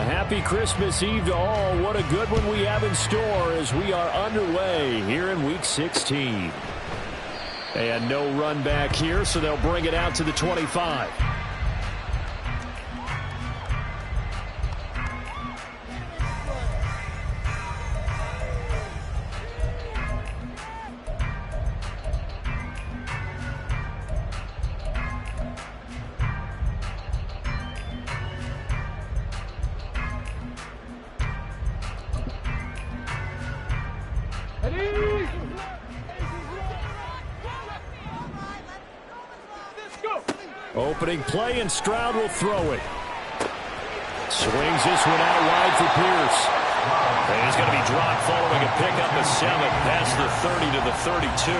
happy Christmas Eve to all. What a good one we have in store as we are underway here in Week 16. And no run back here, so they'll bring it out to the 25. Opening play, and Stroud will throw it. Swings this one out wide for Pierce. And he's going to be dropped following a pickup of 7 past the 30 to the 32.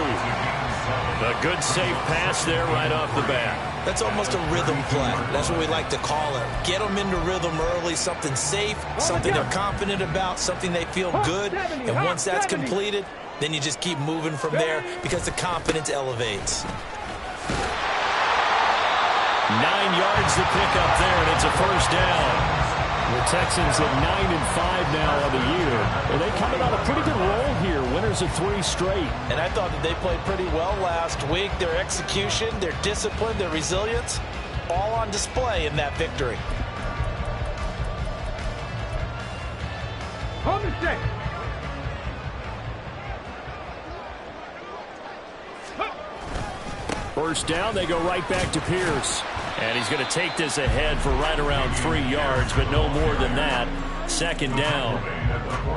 A good safe pass there right off the bat. That's almost a rhythm play. That's what we like to call it. Get them into rhythm early, something safe, something they're confident about, something they feel good. And once that's completed, then you just keep moving from there because the confidence elevates. 9 yards to pick up there, and it's a first down. The Texans at 9-5 now on the year. Well, they coming on a pretty good roll here. Winners of 3 straight. And I thought that they played pretty well last week. Their execution, their discipline, their resilience, all on display in that victory. Home mistake. First down, they go right back to Pierce. And he's going to take this ahead for right around 3 yards, but no more than that. Second down.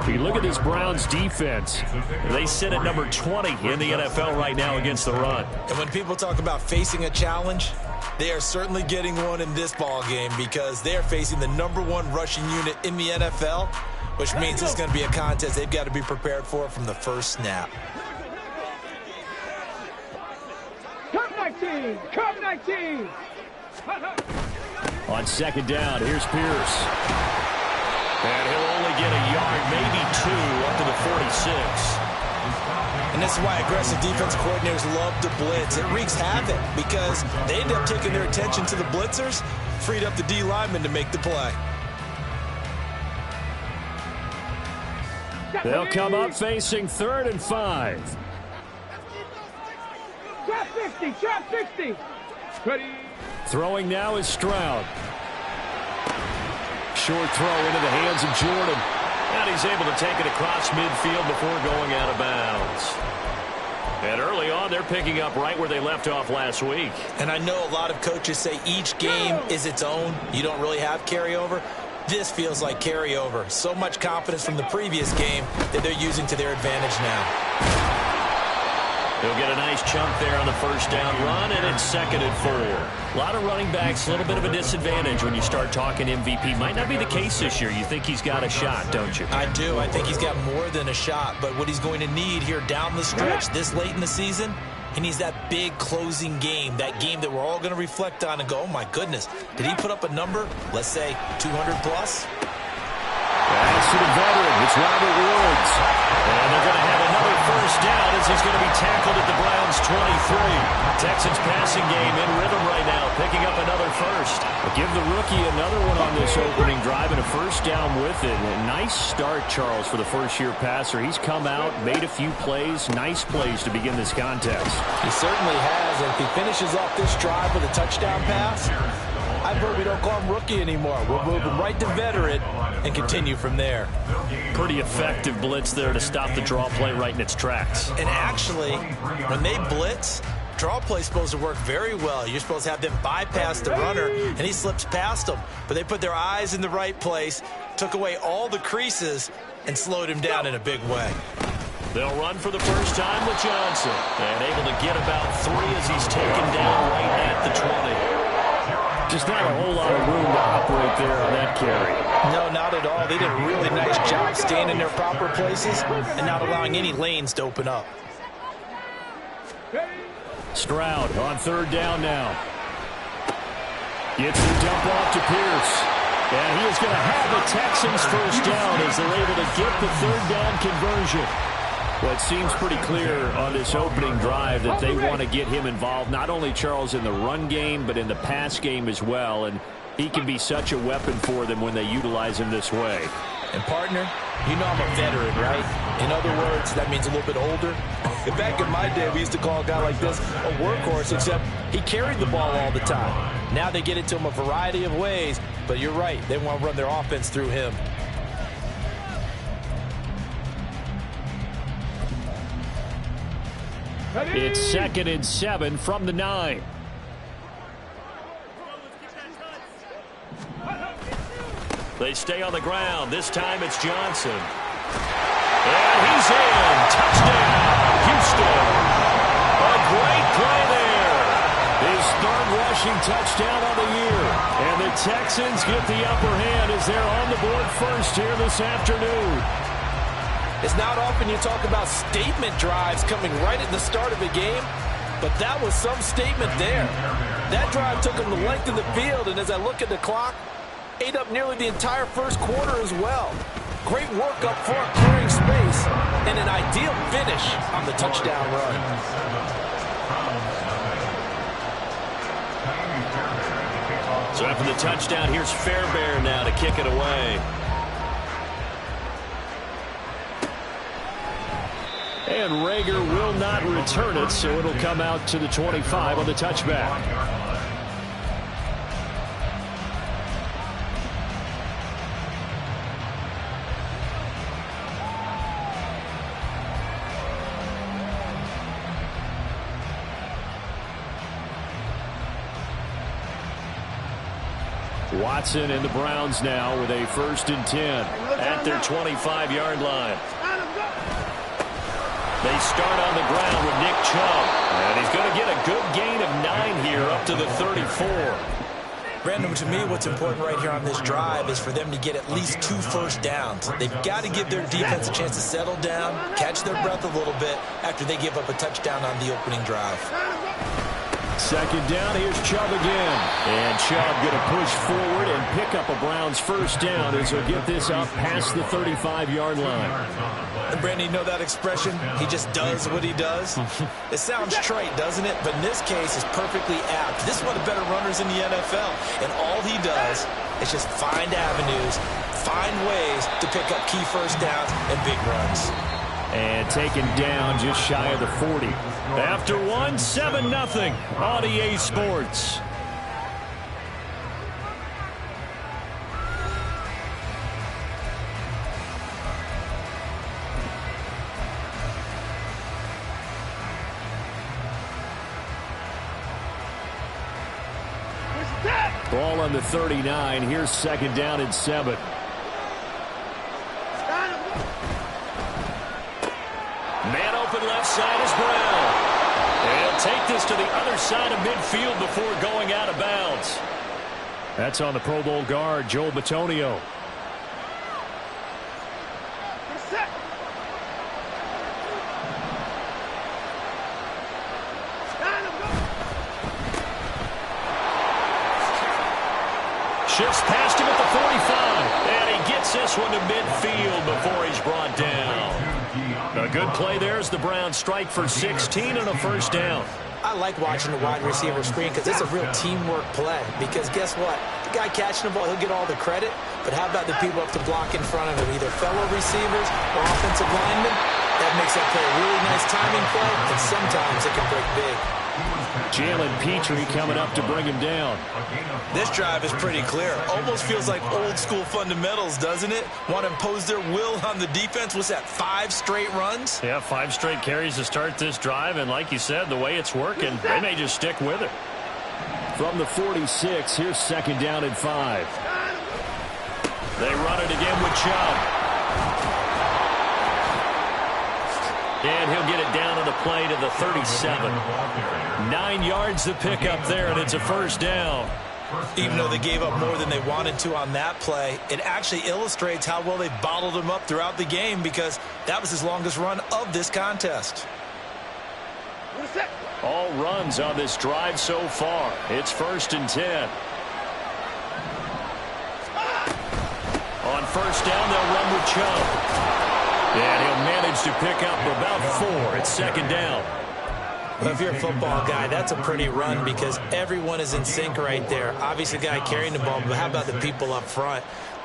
If you look at this Browns defense, they sit at number 20 in the NFL right now against the run. And when people talk about facing a challenge, they are certainly getting one in this ball game because they are facing the #1 rushing unit in the NFL, which means it's going to be a contest they've got to be prepared for from the first snap. Come 19! Come 19! On second down, here's Pierce. And he'll only get a yard, maybe 2, up to the 46. And this is why aggressive defensive coordinators love to blitz. It wreaks havoc because they end up taking their attention to the blitzers, freed up the D lineman to make the play. They'll come up facing 3rd and 5. Trap 60! Trap 60! Ready? Throwing now is Stroud. Short throw into the hands of Jordan. And he's able to take it across midfield before going out of bounds. And early on, they're picking up right where they left off last week. And I know a lot of coaches say each game is its own. You don't really have carryover. This feels like carryover. So much confidence from the previous game that they're using to their advantage now. He'll get a nice chunk there on the first down run, and it's 2nd and 4. A lot of running backs, a little bit of a disadvantage when you start talking MVP. Might not be the case this year. You think he's got a shot, don't you? I do. I think he's got more than a shot. But what he's going to need here down the stretch this late in the season, he needs that big closing game, that game that we're all going to reflect on and go, oh, my goodness, did he put up a number, let's say, 200-plus? Pass to the veteran. It's Robert Woods. And they're going to have another first down as he's going to be tackled at the Browns' 23. Texans passing game in rhythm right now, picking up another first. Give the rookie another one on this opening drive and a first down with it. A nice start, Charles, for the first-year passer. He's come out, made a few plays, nice plays to begin this contest. He certainly has. And if he finishes off this drive with a touchdown pass, I vote we don't call him rookie anymore. We'll move him right to veteran and continue from there. Pretty effective blitz there to stop the draw play right in its tracks. And actually, when they blitz, draw play is supposed to work very well. You're supposed to have them bypass the runner, and he slips past them. But they put their eyes in the right place, took away all the creases, and slowed him down in a big way. They'll run for the first time with Johnson. And able to get about 3 as he's taken down right at the 20. Just not a whole lot of room to operate there on that carry. No, not at all. They did a really nice job staying in their proper places and not allowing any lanes to open up. Stroud on 3rd down now. Gets the dump off to Pierce. And he is going to have the Texans first down as they're able to get the 3rd down conversion. Well, it seems pretty clear on this opening drive that they want to get him involved, not only, Charles, in the run game, but in the pass game as well. And He can be such a weapon for them when they utilize him this way. And partner, you know I'm a veteran, right? In other words, that means a little bit older. Back in my day, we used to call a guy like this a workhorse, except he carried the ball all the time. Now they get it to him a variety of ways, but you're right. They want to run their offense through him. It's 2nd and 7 from the 9. They stay on the ground. This time it's Johnson. And he's in. Touchdown, Houston. A great play there. His 3rd rushing touchdown of the year. And the Texans get the upper hand as they're on the board first here this afternoon. It's not often you talk about statement drives coming right at the start of a game, but that was some statement there. That drive took them the length of the field, and as I look at the clock, ate up nearly the entire first quarter as well. Great work up front, clearing space, and an ideal finish on the touchdown run. So after the touchdown, here's Fairbairn now to kick it away. And Rager will not return it, so it'll come out to the 25 on the touchback. Watson and the Browns now with a 1st and 10 at their 25-yard line. They start on the ground with Nick Chubb, and he's going to get a good gain of 9 here up to the 34. Brandon, to me, what's important right here on this drive is for them to get at least 2 first downs. They've got to give their defense a chance to settle down, catch their breath a little bit after they give up a touchdown on the opening drive. 2nd down, here's Chubb again. And Chubb going to push forward and pick up a Browns 1st down as he'll get this up past the 35-yard line. And Brandon, you know that expression? He just does what he does? It sounds trite, doesn't it? But in this case, it's perfectly apt. This is one of the better runners in the NFL. And all he does is just find avenues, find ways to pick up key first downs and big runs. And taken down just shy of the 40. After 1, 7-0 on EA Sports. Ball on the 39. Here's 2nd down and 7. Man open left side is Brown. And he'll take this to the other side of midfield before going out of bounds. That's on the Pro Bowl guard, Joel Bitonio. Shifts past him at the 45. And he gets this one to midfield before he's brought down. A good play there as the Browns strike for 16 and a 1st down. I like watching the wide receiver screen because it's a real teamwork play. Because guess what? The guy catching the ball, he'll get all the credit. But how about the people up to block in front of him, either fellow receivers or offensive linemen? That makes that play a really nice timing play, and sometimes it can break big. Jalen Petrie coming up to bring him down. This drive is pretty clear. Almost feels like old school fundamentals, doesn't it? Want to impose their will on the defense. What's that, 5 straight runs? Yeah, 5 straight carries to start this drive. And like you said, the way it's working, they may just stick with it. From the 46, here's 2nd down and 5. They run it again with Chubb. And he'll get it down on the play to the 37. 9 yards to pick up there, and it's a 1st down. Even though they gave up more than they wanted to on that play, it actually illustrates how well they bottled him up throughout the game because that was his longest run of this contest. All runs on this drive so far. It's 1st and 10. On 1st down, they'll run with Chubb. And he'll manage to pick up about 4 at 2nd down. Well, if you're a football guy, that's a pretty run because everyone is in sync right there. Obviously, the guy carrying the ball, but how about the people up front?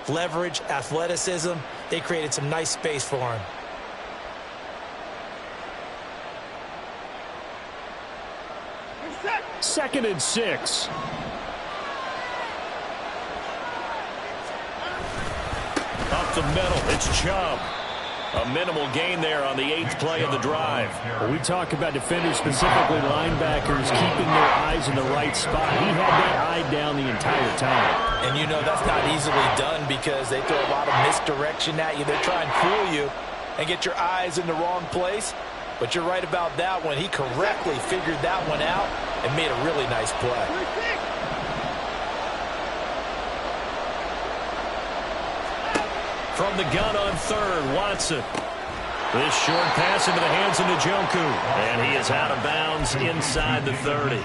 Leverage, athleticism, they created some nice space for him. Second and 6. Up the middle, it's Chubb. A minimal gain there on the 8th play of the drive. Well, we talk about defenders, specifically linebackers, keeping their eyes in the right spot. He had that eye down the entire time. And you know that's not easily done because they throw a lot of misdirection at you. They try and fool you and get your eyes in the wrong place. But you're right about that one. He correctly figured that one out and made a really nice play. From the gun on third, Watson. This short pass into the hands of Njoku. And he is out of bounds inside the 30.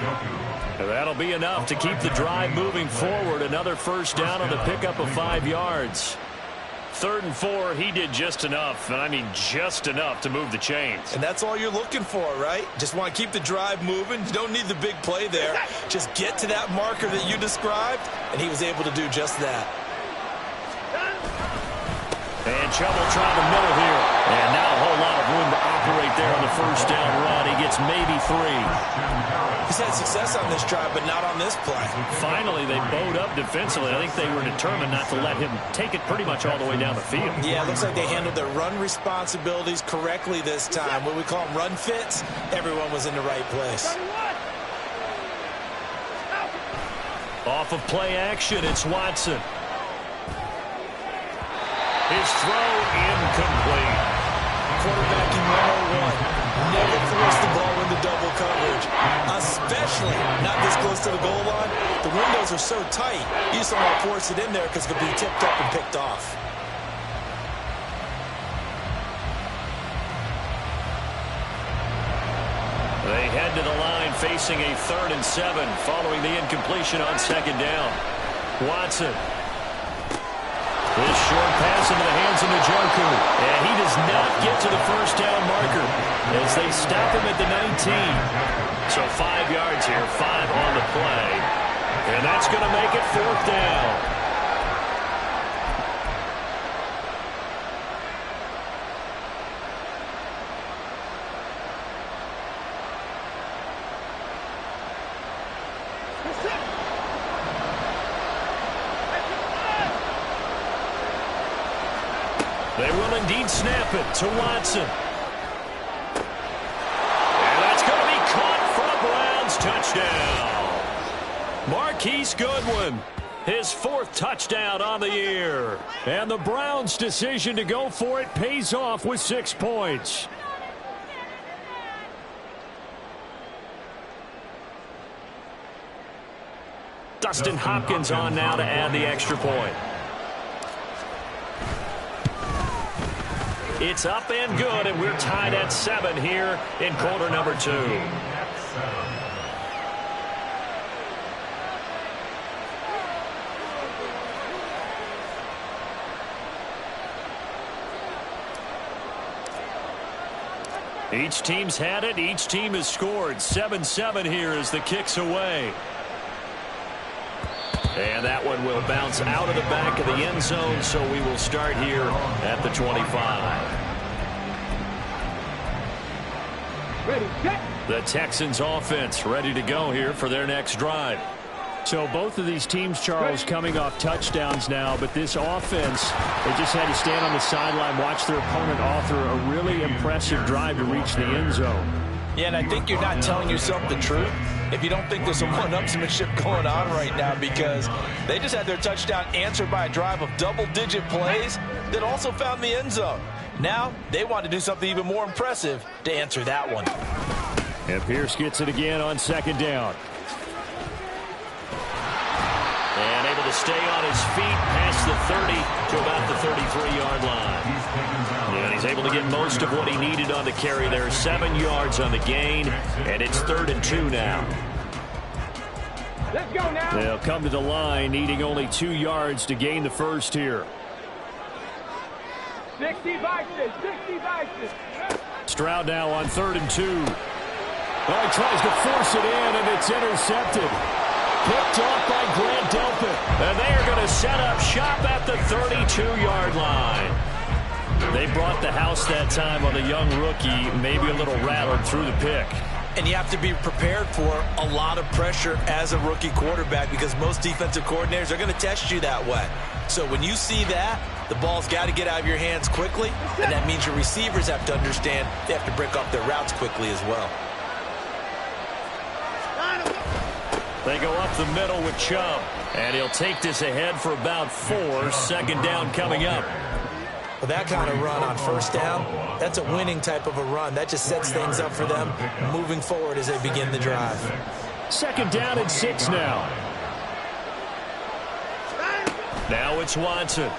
That'll be enough to keep the drive moving forward. Another first down on the pickup of 5 yards. 3rd and 4, he did just enough, and I mean just enough to move the chains. And that's all you're looking for, right? Just want to keep the drive moving. You don't need the big play there. Just get to that marker that you described, and he was able to do just that. And Chubb will try the middle here. And now a whole lot of room to operate there on the first down run. He gets maybe 3. He's had success on this drive, but not on this play. Finally, they bowed up defensively. I think they were determined not to let him take it pretty much all the way down the field. Yeah, it looks like they handled their run responsibilities correctly this time. What we call them run fits, everyone was in the right place. Off of play action, it's Watson. His throw incomplete. Quarterbacking 101. Never force the ball into double coverage, especially not this close to the goal line. The windows are so tight, you just don't want to force it in there because it could be tipped up and picked off. They head to the line facing a 3rd and 7 following the incompletion on 2nd down. Watson. This short pass into the hands of Njoku. And he does not get to the first down marker as they stop him at the 19. So 5 yards here, 5 on the play. And that's going to make it 4th down. They will indeed snap it to Watson. And that's going to be caught for a Browns touchdown. Marquise Goodwin, his 4th touchdown on the year. And the Browns' decision to go for it pays off with 6 points. Dustin Hopkins on now to add the extra point. It's up and good, and we're tied at 7 here in quarter number 2. Each team's had it. Each team has scored. 7-7 here as the kick's away. And that one will bounce out of the back of the end zone, so we will start here at the 25. Ready, set. The Texans offense ready to go here for their next drive. So both of these teams, Charles, coming off touchdowns now, but this offense, they just had to stand on the sideline, watch their opponent author a really impressive drive to reach the end zone. Yeah, and I think you're not telling yourself the truth if you don't think there's some one-upsmanship going on right now, because they just had their touchdown answered by a drive of double-digit plays that also found the end zone. Now they want to do something even more impressive to answer that one. And Pierce gets it again on 2nd down. And able to stay on his feet past the 30 to about the 33-yard line. And he's able to get most of what he needed on the carry there. 7 yards on the gain, and it's 3rd and 2 now. Let's go now. They'll come to the line, needing only 2 yards to gain the first here. 60 vices, 60 vices. Stroud now on 3rd and 2. Oh, he tries to force it in, and it's intercepted. Picked off by Grant Delpit. And they are going to set up shop at the 32-yard line. They brought the house that time on the young rookie, maybe a little rattled through the pick. And you have to be prepared for a lot of pressure as a rookie quarterback because most defensive coordinators are going to test you that way. So when you see that, the ball's got to get out of your hands quickly, and that means your receivers have to understand they have to break up their routes quickly as well. They go up the middle with Chubb, and he'll take this ahead for about 4. Second down coming up. Well, that kind of run on first down, that's a winning type of a run. That just sets things up for them moving forward as they begin the drive. Second down and 6 now. Now it's Watson.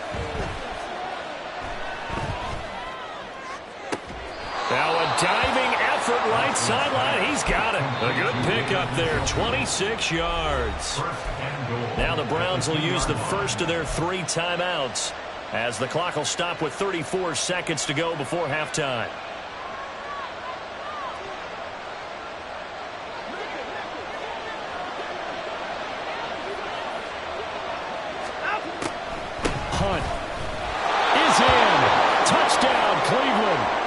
Now a diving effort right sideline. He's got it. A good pick up there, 26 yards. Now the Browns will use the first of their 3 timeouts, as the clock will stop with 34 seconds to go before halftime. Hunt is in. Touchdown, Cleveland.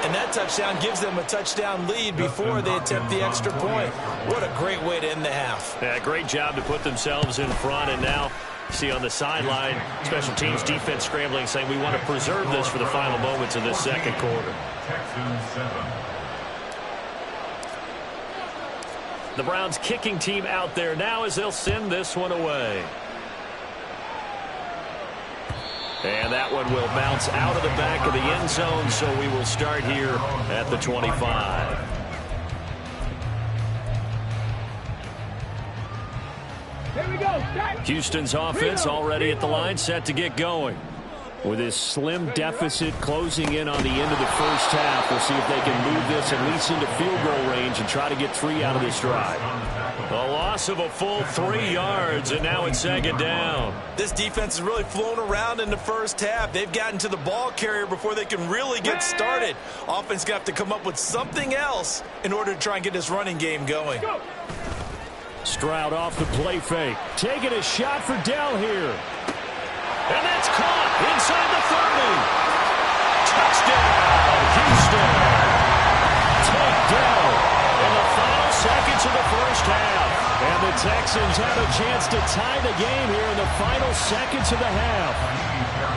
And that touchdown gives them a touchdown lead before they attempt the extra point. What a great way to end the half. Yeah, great job to put themselves in front, and now see on the sideline, special teams defense scrambling, saying we want to preserve this for the final moments of this second quarter. The Browns kicking team out there now as they'll send this one away. And that one will bounce out of the back of the end zone, so we will start here at the 25. Here we go. Houston's offense already at the line, set to get going. With this slim deficit closing in on the end of the first half, we'll see if they can move this at least into field goal range and try to get 3 out of this drive. A loss of a full 3 yards, and now it's second down. This defense has really flown around in the first half. They've gotten to the ball carrier before they can really get started. Offense got to come up with something else in order to try and get this running game going. Stroud off the play fake. Taking a shot for Dell here. And that's caught inside the 30. Touchdown, Houston. Take Dell in the final seconds of the first half. And the Texans have a chance to tie the game here in the final seconds of the half.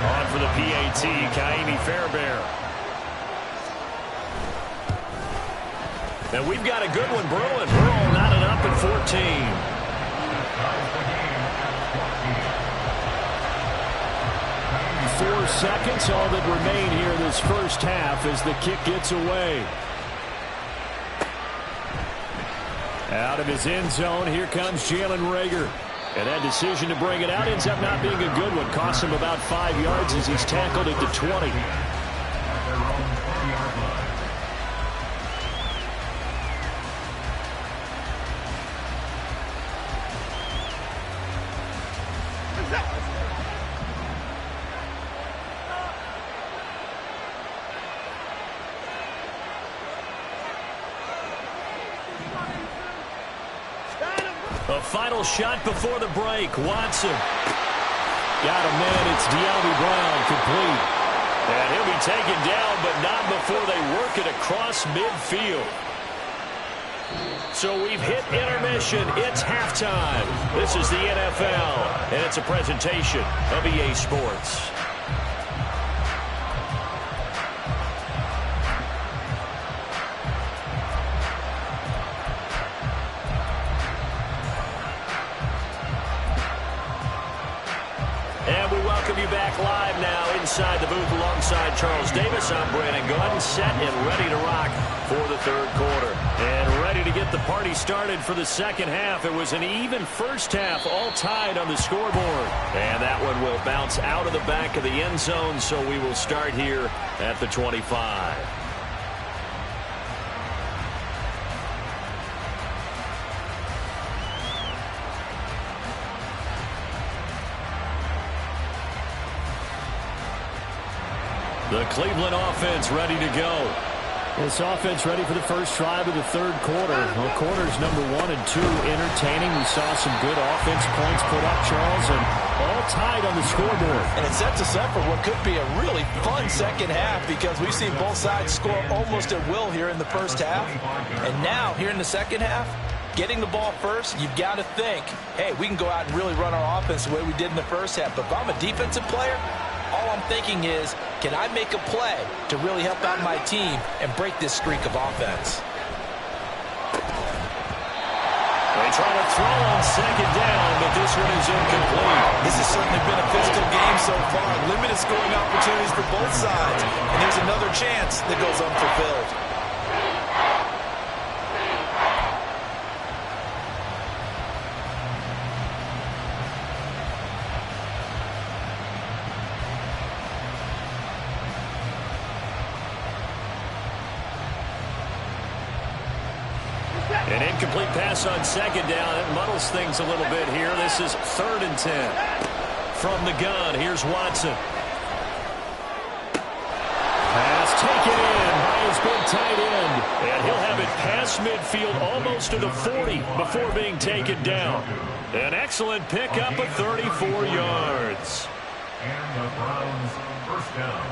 On for the PAT, Kaimi Fairbairn. And we've got a good one brewing. Burrow knotted up at 14. 4 seconds, all that remain here in this first half as the kick gets away. Out of his end zone, here comes Jalen Reagor. And that decision to bring it out ends up not being a good one. Costs him about 5 yards as he's tackled at the 20. A final shot before the break. Watson. Got him, man. It's De'Ami Brown complete. And he'll be taken down, but not before they work it across midfield. So we've hit intermission. It's halftime. This is the NFL, and it's a presentation of EA Sports. And we welcome you back live now inside the booth alongside Charles Davis. I'm Brandon Gaudin, set and ready to rock for the third quarter. And ready to get the party started for the second half. It was an even first half, all tied on the scoreboard. And that one will bounce out of the back of the end zone, so we will start here at the 25. The Cleveland offense ready to go. This offense ready for the first drive of the third quarter. Well, quarters number 1 and 2 entertaining. We saw some good offense points put up, Charles, and all tied on the scoreboard. And it sets us up for what could be a really fun second half because we've seen both sides score almost at will here in the first half. And now, here in the second half, getting the ball first, you've got to think, hey, we can go out and really run our offense the way we did in the first half. But if I'm a defensive player, all I'm thinking is, can I make a play to really help out my team and break this streak of offense? They try to throw on second down, but this one is incomplete. This has certainly been a physical game so far. Limited scoring opportunities for both sides. And there's another chance that goes unfulfilled. An incomplete pass on second down. It muddles things a little bit here. This is 3rd and 10. From the gun, here's Watson. Pass taken in by his big tight end. And he'll have it past midfield almost to the 40 before being taken down. An excellent pickup of 34 yards. And the Browns first down.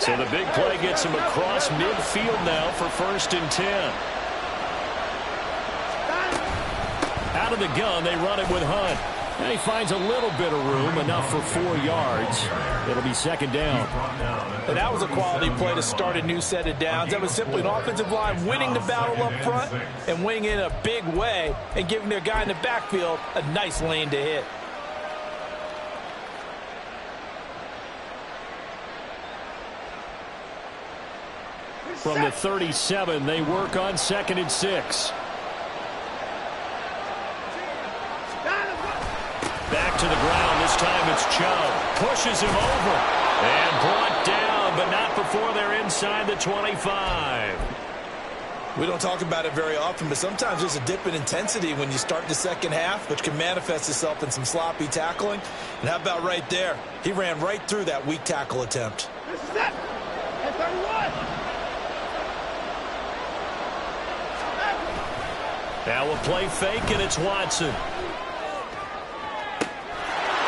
So the big play gets him across midfield now for 1st and 10. Out of the gun, they run it with Hunt. And he finds a little bit of room, enough for 4 yards. It'll be 2nd down. And that was a quality play to start a new set of downs. That was simply an offensive line winning the battle up front and winning it in a big way and giving their guy in the backfield a nice lane to hit. From the 37, they work on 2nd and 6. Back to the ground. This time it's Chubb. Pushes him over. And brought down, but not before they're inside the 25. We don't talk about it very often, but sometimes there's a dip in intensity when you start the second half, which can manifest itself in some sloppy tackling. And how about right there? He ran right through that weak tackle attempt. This is it. And 31. Now a play fake, and it's Watson.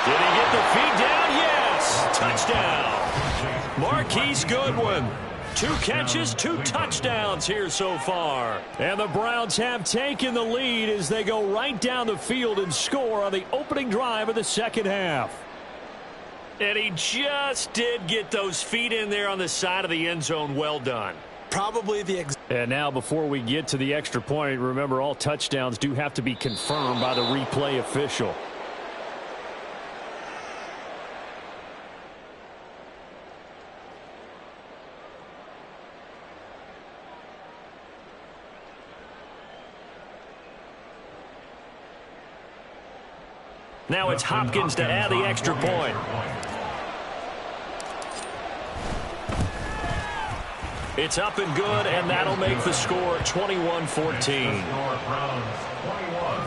Did he get the feed down? Yes! Touchdown. Marquise Goodwin. 2 catches, 2 touchdowns here so far. And the Browns have taken the lead as they go right down the field and score on the opening drive of the second half. And he just did get those feet in there on the side of the end zone. Well done. Probably the And now before we get to the extra point, remember all touchdowns do have to be confirmed by the replay official. Now it's Hopkins to add the extra point. It's up and good, and that'll make the score 21-14. Browns 21,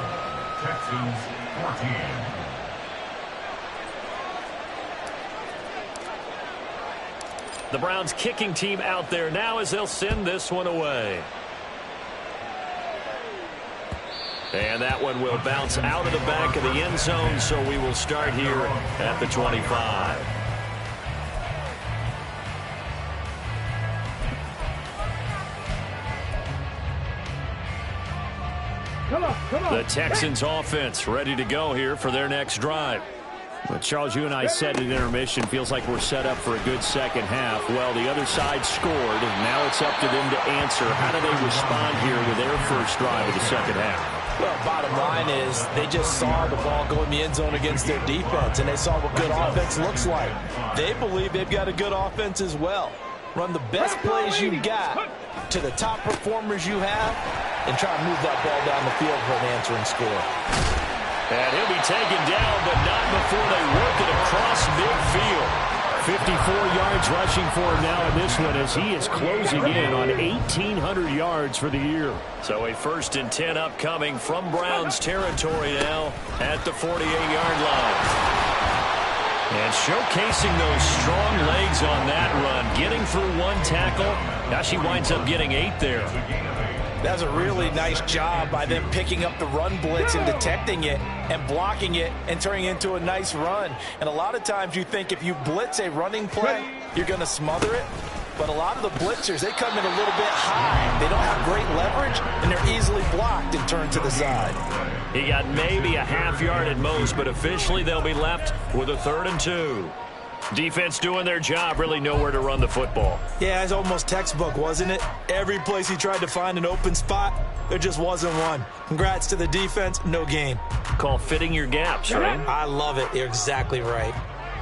Texans 14. The Browns kicking team out there now as they'll send this one away. And that one will bounce out of the back of the end zone, so we will start here at the 25. Come on. The Texans offense ready to go here for their next drive. Well, Charles, you and I said at intermission, feels like we're set up for a good second half. Well, the other side scored, and now it's up to them to answer. How do they respond here with their first drive of the second half? Well, bottom line is they just saw the ball go in the end zone against their defense, and they saw what good offense looks like. They believe they've got a good offense as well. Run the best plays you got to the top performers you have and try to move that ball down the field for an answering score. And he'll be taken down, but not before they work it across midfield. 54 yards rushing for him now in this one as he is closing in on 1,800 yards for the year. So a 1st and 10 upcoming from Browns territory now at the 48-yard line. And showcasing those strong legs on that run. Getting through one tackle. Now she winds up getting 8 there. That's a really nice job by them picking up the run blitz and detecting it and blocking it and turning it into a nice run. And a lot of times you think if you blitz a running play, you're going to smother it. But a lot of the blitzers, they come in a little bit high. They don't have great leverage, and they're easily blocked and turned to the side. He got maybe a half yard at most, but officially they'll be left with a 3rd and 2. Defense doing their job, really nowhere to run the football. Yeah, it's almost textbook, wasn't it? Every place he tried to find an open spot, there just wasn't one. Congrats to the defense, no gain. Call fitting your gaps, right? I love it. You're exactly right.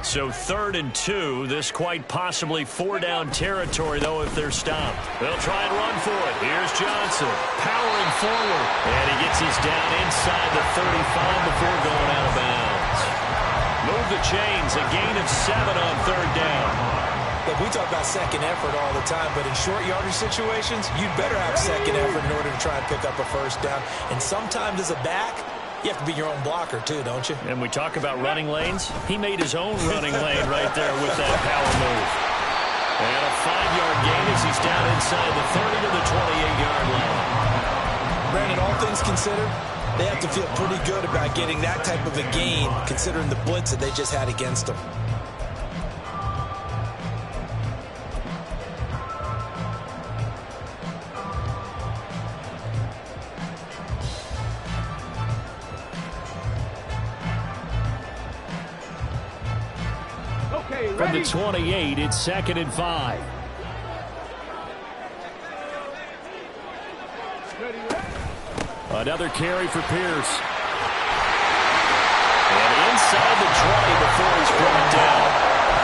So 3rd and 2, this quite possibly 4-down territory, though, if they're stopped. They'll try and run for it. Here's Johnson, powering forward. And he gets us down inside the 35 before going out of bounds. Move the chains, a gain of 7 on 3rd down. Look, we talk about second effort all the time, but in short yardage situations, you'd better have second effort in order to try and pick up a 1st down. And sometimes as a back, you have to be your own blocker, too, don't you? And we talk about running lanes. He made his own running lane right there with that power move. And a 5-yard gain as he's down inside the 30 to the 28-yard line. Brandon, all things considered, they have to feel pretty good about getting that type of a gain, considering the blitz that they just had against them. From the 28, it's 2nd and 5. Another carry for Pierce. And inside the 20 before he's brought down.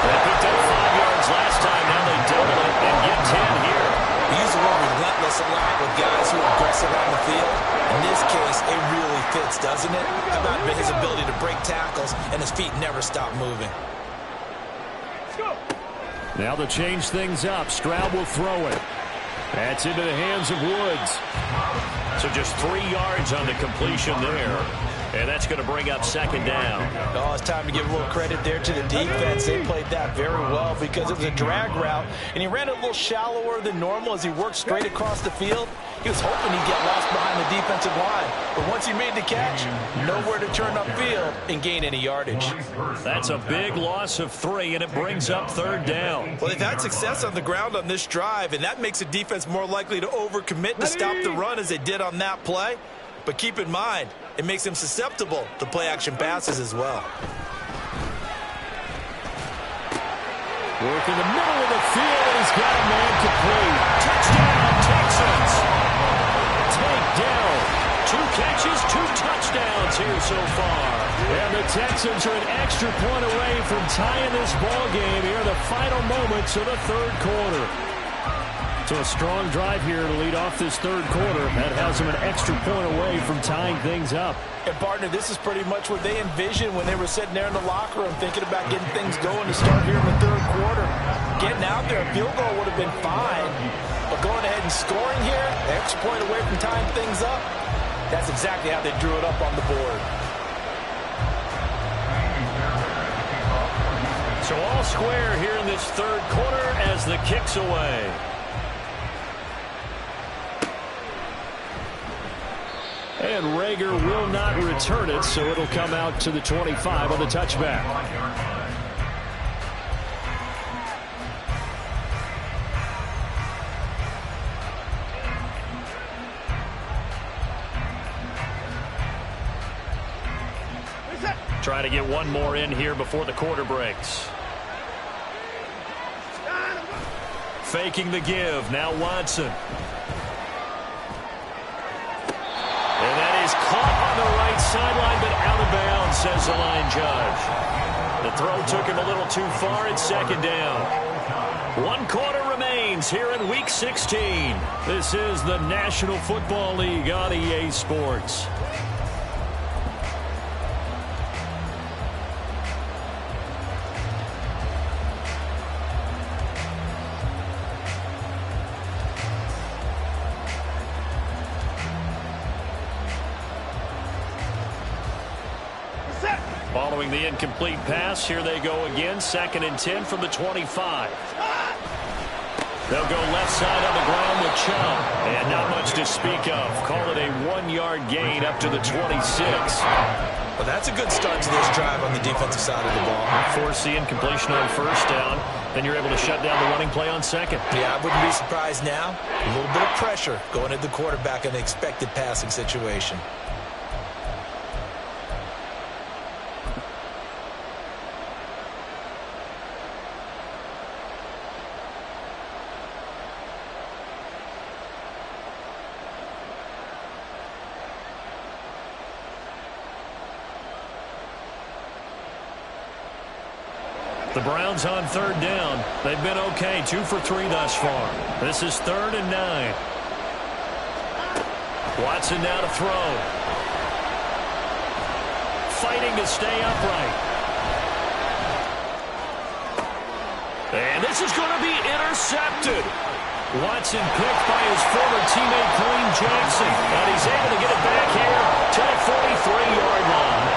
They picked up 5 yards last time. Now they double it and get 10 here. We use the word relentless a lot with guys who are aggressive on the field. In this case, it really fits, doesn't it? How about his ability to break tackles and his feet never stop moving? Now to change things up, Stroud will throw it. That's into the hands of Woods. So just 3 yards on the completion there. And that's going to bring up 2nd down. Oh, it's time to give a little credit there to the defense. They played that very well because it was a drag route, and he ran it a little shallower than normal as he worked straight across the field. He was hoping he'd get lost behind the defensive line. But once he made the catch, nowhere to turn upfield and gain any yardage. That's a big loss of 3, and it brings up 3rd down. Well, they've had success on the ground on this drive, and that makes the defense more likely to overcommit to stop the run as they did on that play. But keep in mind, it makes them susceptible to play-action passes as well. Work in the middle of the field, and he's got a man complete. Touchdown, Texans! Takedown. 2 catches, 2 touchdowns here so far. And the Texans are an extra point away from tying this ball game here in the final moments of the 3rd quarter. So a strong drive here to lead off this 3rd quarter. That has them an extra point away from tying things up. And, partner, this is pretty much what they envisioned when they were sitting there in the locker room thinking about getting things going to start here in the 3rd quarter. Getting out there, a field goal would have been fine. But going ahead and scoring here, an extra point away from tying things up, that's exactly how they drew it up on the board. So all square here in this 3rd quarter as the kick's away. And Rager will not return it, so it'll come out to the 25 on the touchback. Trying to get one more in here before the quarter breaks. Faking the give. Now Watson. And that is caught on the right sideline, but out of bounds, says the line judge. The throw took him a little too far at 2nd down. 1 quarter remains here in Week 16. This is the National Football League on EA Sports. Throwing the incomplete pass. Here they go again. 2nd and 10 from the 25. They'll go left side on the ground with Chubb. And not much to speak of. Call it a 1-yard gain up to the 26. Well, that's a good start to this drive on the defensive side of the ball. Force the incompletion on 1st down. Then you're able to shut down the running play on 2nd. Yeah, I wouldn't be surprised now. A little bit of pressure going at the quarterback in the expected passing situation. The Browns on 3rd down. They've been okay, 2 for 3 thus far. This is 3rd and 9. Watson now to throw. Fighting to stay upright. And this is going to be intercepted. Watson picked by his former teammate Kareem Jackson. And he's able to get it back here to the 43-yard line.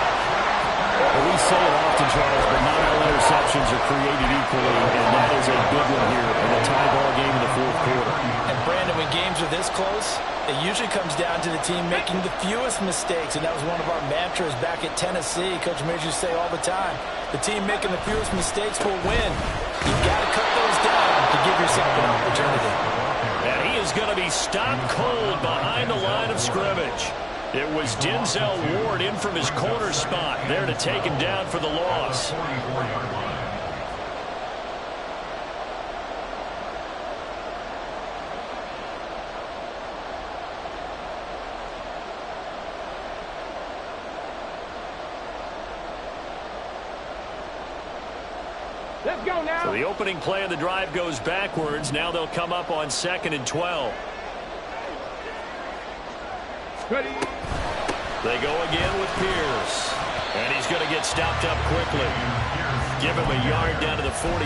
Well, we say it often, Charles, but not all interceptions are created equally, and that is a big one here in a tie ball game in the 4th quarter. And, Brandon, when games are this close, it usually comes down to the team making the fewest mistakes, and that was one of our mantras back at Tennessee. Coach Major used to say all the time, the team making the fewest mistakes will win. You've got to cut those down to give yourself an opportunity. And he is going to be stopped cold behind the line of scrimmage. It was Denzel Ward in from his corner spot there to take him down for the loss. Let's go now. So the opening play of the drive goes backwards. Now they'll come up on 2nd and 12. Ready. They go again with Pierce. And he's going to get stopped up quickly. Give him a yard down to the 43.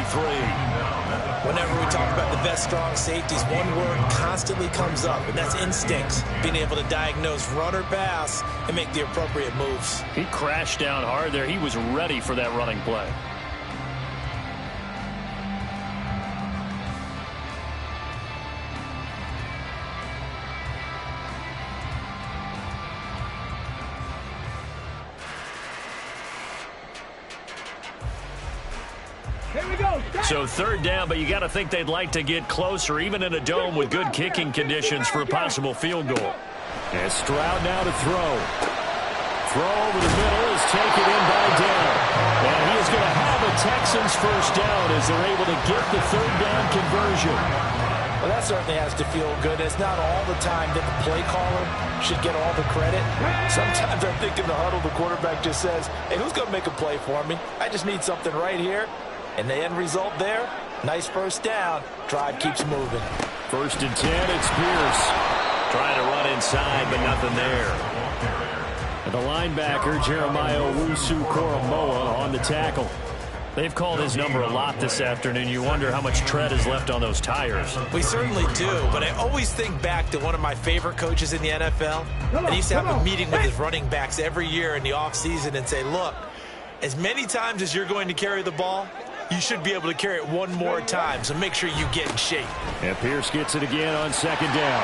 Whenever we talk about the best strong safeties, one word constantly comes up, and that's instincts. Being able to diagnose run or pass and make the appropriate moves. He crashed down hard there. He was ready for that running play. So 3rd down, but you got to think they'd like to get closer, even in a dome with good kicking conditions for a possible field goal. And Stroud now to throw. Throw over the middle is taken in by Dell. And he is going to have a Texans 1st down as they're able to get the 3rd down conversion. Well, that certainly has to feel good. It's not all the time that the play caller should get all the credit. Sometimes I think in the huddle, the quarterback just says, hey, who's going to make a play for me? I just need something right here. And the end result there, nice 1st down. Drive keeps moving. 1st and 10, it's Pierce. Trying to run inside, but nothing there. And the linebacker, Jeremiah Owusu-Koramoah, on the tackle. They've called his number a lot this afternoon. You wonder how much tread is left on those tires. We certainly do, but I always think back to one of my favorite coaches in the NFL. And he used to have a meeting with his running backs every year in the offseason and say, look, as many times as you're going to carry the ball, you should be able to carry it one more time, so make sure you get in shape. And Pierce gets it again on 2nd down.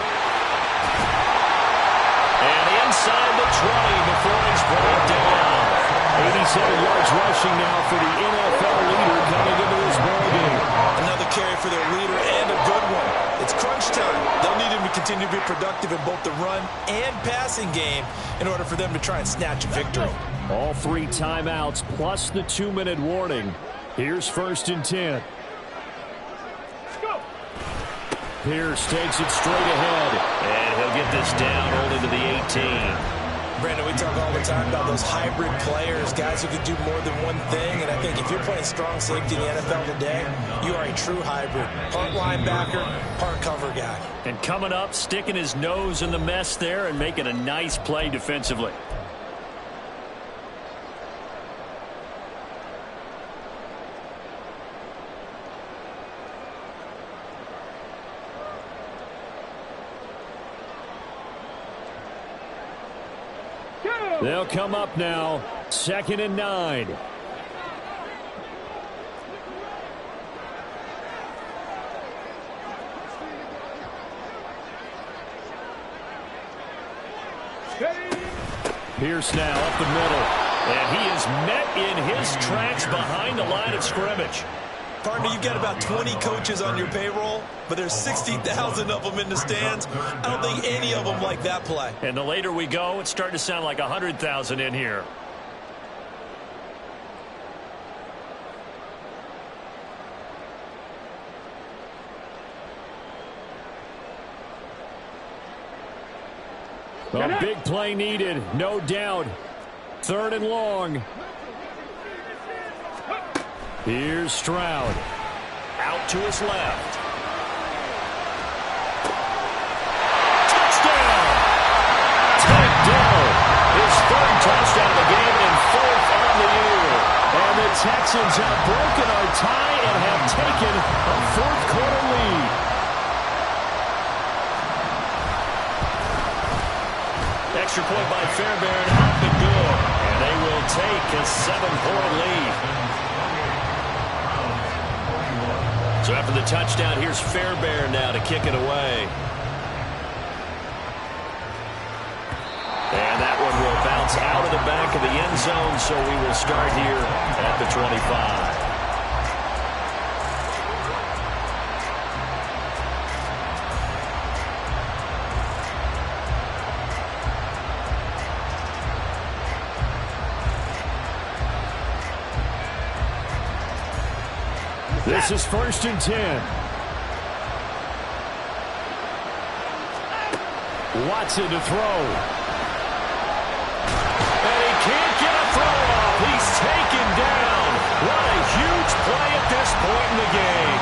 And inside the 20 before he's brought down. 87 yards rushing now for the NFL leader coming into this ball game. Another carry for their leader and a good one. It's crunch time. They'll need him to continue to be productive in both the run and passing game in order for them to try and snatch a victory. All 3 timeouts plus the 2-minute warning. Here's 1st and 10. Pierce takes it straight ahead. And he'll get this down, hold into the 18. Brandon, we talk all the time about those hybrid players, guys who can do more than one thing. And I think if you're playing strong safety in the NFL today, you are a true hybrid. Part linebacker, part cover guy. And coming up, sticking his nose in the mess there and making a nice play defensively. They'll come up now 2nd and 9. Pierce now up the middle. And he is met in his tracks behind the line of scrimmage. Partner, you've got about 20 coaches on your payroll, but there's 60,000 of them in the stands. I don't think any of them like that play. And the later we go, it's starting to sound like 100,000 in here. A big play needed, no doubt. 3rd and long. Here's Stroud. Out to his left. Touchdown! Tagged down. His 3rd touchdown of the game and 4th on the year. And the Texans have broken our tie and have taken a 4th quarter lead. Extra point by Fairbairn, up and good. And they will take a 7-point lead. So after the touchdown, here's Fairbairn now to kick it away. And that one will bounce out of the back of the end zone, so we will start here at the 25. This is 1st and 10. Watson to throw. And he can't get a throw off. He's taken down. What a huge play at this point in the game.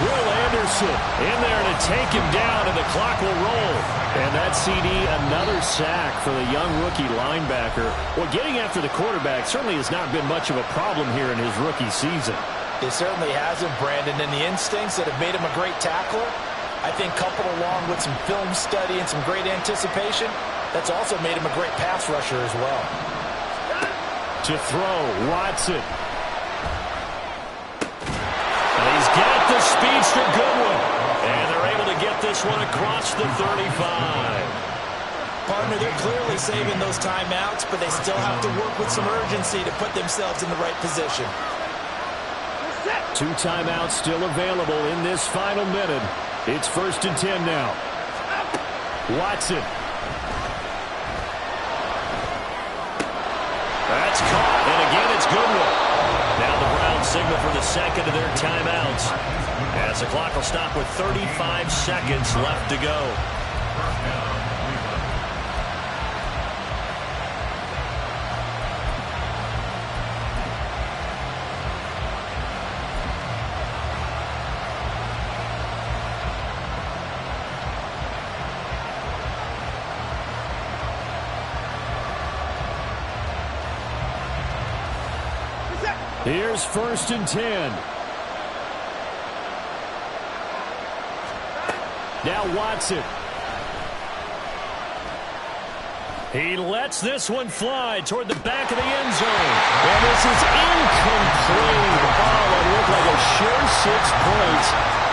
Will Anderson in there to take him down, and the clock will roll. And that CD, another sack for the young rookie linebacker. Well, getting after the quarterback certainly has not been much of a problem here in his rookie season. It certainly hasn't, Brandon, and the instincts that have made him a great tackler, I think coupled along with some film study and some great anticipation, that's also made him a great pass rusher as well. To throw, Watson. And he's got the speedster Goodwin. And they're able to get this one across the 35. Partner, they're clearly saving those timeouts, but they still have to work with some urgency to put themselves in the right position. 2 timeouts still available in this final minute. It's 1st and 10 now. Watson. That's caught, and again it's Goodwin. Now the Browns signal for the 2nd of their timeouts, as the clock will stop with 35 seconds left to go. Here's 1st and 10. Now Watson. He lets this one fly toward the back of the end zone. And this is incomplete. Oh, it looked like a sure 6 points,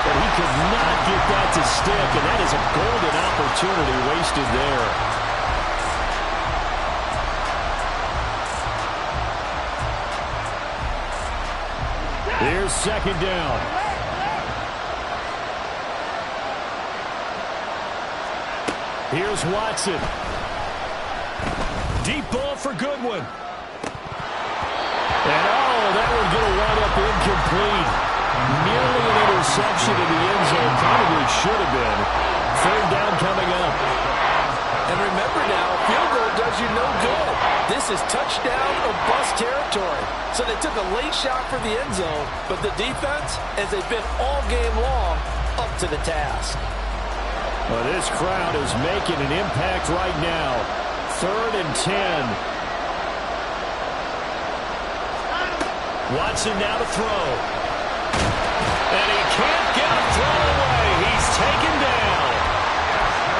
but he could not get that to stick, and that is a golden opportunity wasted there. Here's 2nd down. Here's Watson. Deep ball for Goodwin. And that one's going to wind up incomplete. Nearly an interception in the end zone. Probably should have been. 3rd down coming up. And remember now, field goal does you no good. This is touchdown or bust territory. So they took a late shot for the end zone, but the defense, as they've been all game long, up to the task. Well, this crowd is making an impact right now. 3rd and 10. Watson now to throw. And he can't get a throw away. He's taken down.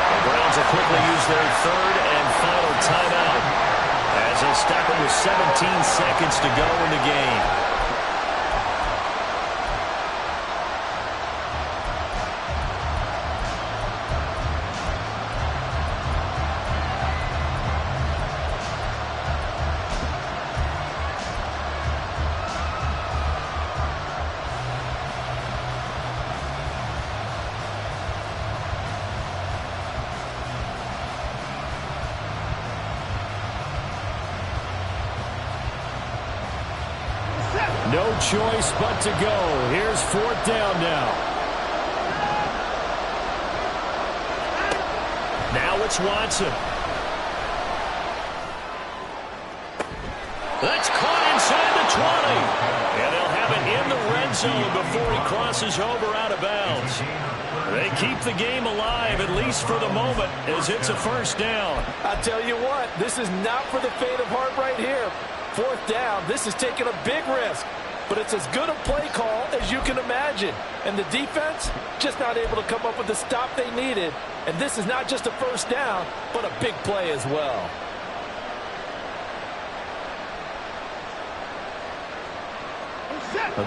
The Browns will quickly use their 3rd and final timeout as They'll stop it with 17 seconds to go in the game. No choice but to go. Here's fourth down now. Now it's Watson. That's caught inside the 20. And they'll have it in the red zone before he crosses over out of bounds. They keep the game alive, at least for the moment, as it's a first down. I tell you what, this is not for the faint of heart right here. Fourth down, this is taking a big risk. But it's as good a play call as you can imagine. And the defense just not able to come up with the stop they needed. And this is not just a first down, but a big play as well.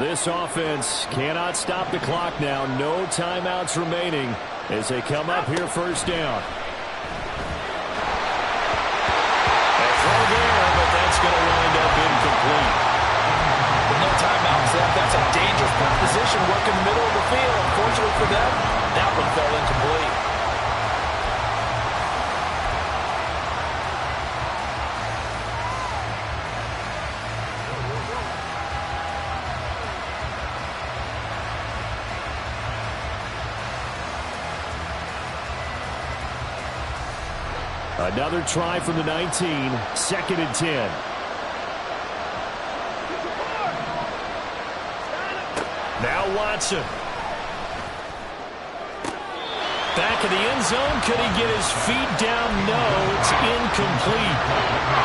This offense cannot stop the clock now. No timeouts remaining as they come up here first down. A throw there, but that's going to wind up incomplete. With no timeouts left, that's a dangerous proposition working the middle of the field. Unfortunately for them, that one fell incomplete. Another try from the 19, 2nd and 10. Now Watson. Back in the end zone. Could he get his feet down? No, it's incomplete.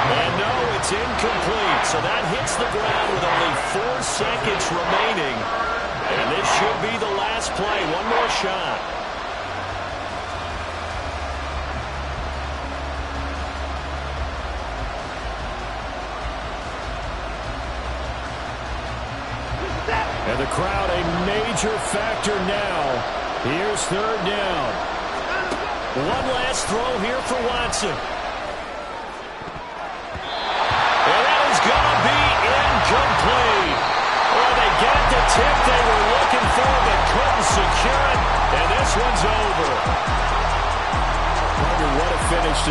And no, it's incomplete. So that hits the ground with only 4 seconds remaining. And this should be the last play. One more shot. And the crowd a major factor now. Here's third down. One last throw here for Watson. And that is going to be incomplete. Well, they got the tip they were looking for but couldn't secure it. And this one's over. What a finish to